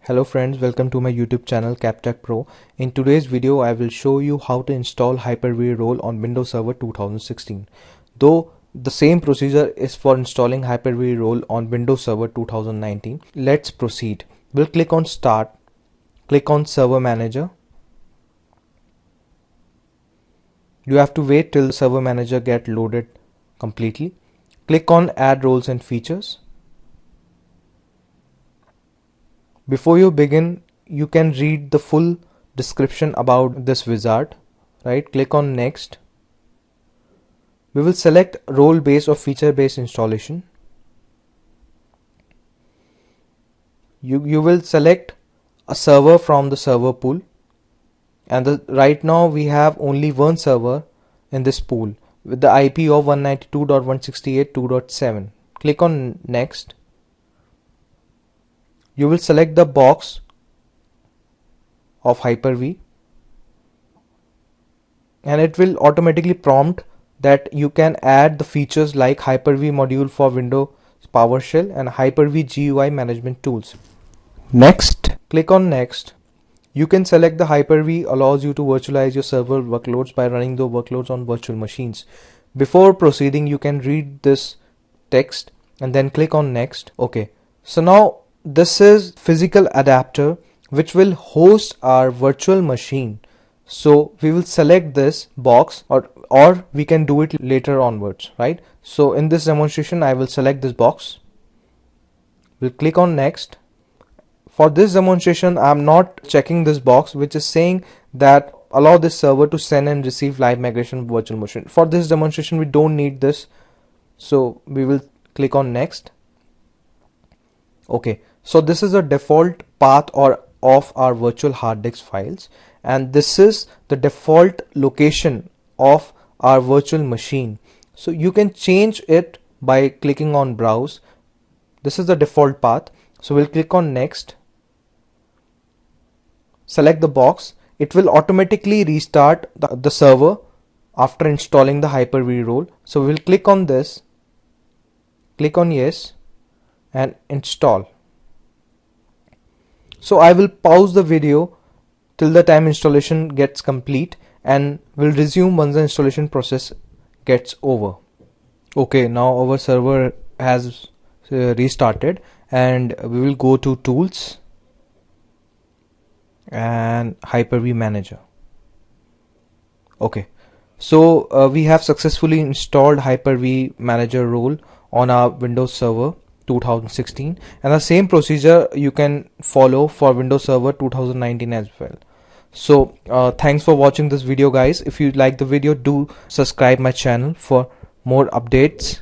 Hello friends, welcome to my YouTube channel CapTech Pro. In today's video, I will show you how to install HyperV role on Windows Server 2016. Though the same procedure is for installing HyperV role on Windows Server 2019. Let's proceed. We'll click on Start, click on Server Manager. You have to wait till the Server Manager get loaded completely. Click on Add Roles and Features. Before you begin, you can read the full description about this wizard. Right? Click on Next. We will select role-based or feature-based installation. You will select a server from the server pool, and right now we have only one server in this pool with the IP of 192.168.2.7. Click on Next. You will select the box of HyperV, and it will automatically prompt that you can add the features like HyperV module for Windows PowerShell and HyperV GUI management tools. Next, click on Next. You can select the HyperV allows you to virtualize your server workloads by running the workloads on virtual machines. Before proceeding, you can read this text and then click on Next. Okay, so now this is physical adapter which will host our virtual machine. So we will select this box, or we can do it later onwards, right? So in this demonstration, I will select this box. We'll click on Next. For this demonstration, I'm not checking this box which is saying that allow this server to send and receive live migration virtual machine. For this demonstration, we don't need this. So we will click on Next. Okay, so this is a default path of our virtual hard disk files, and this is the default location of our virtual machine. So you can change it by clicking on Browse. This is the default path. So we'll click on Next. Select the box. It will automatically restart the server after installing the HyperV role. So we'll click on this, click on Yes, and install. So I will pause the video till the time installation gets complete, and will resume once the installation process gets over. Okay, now our server has restarted, and we will go to Tools and HyperV Manager. Okay, so we have successfully installed HyperV Manager role on our Windows Server 2016, and the same procedure you can follow for Windows Server 2019 as well. So thanks for watching this video, guys. If you like the video, do subscribe my channel for more updates.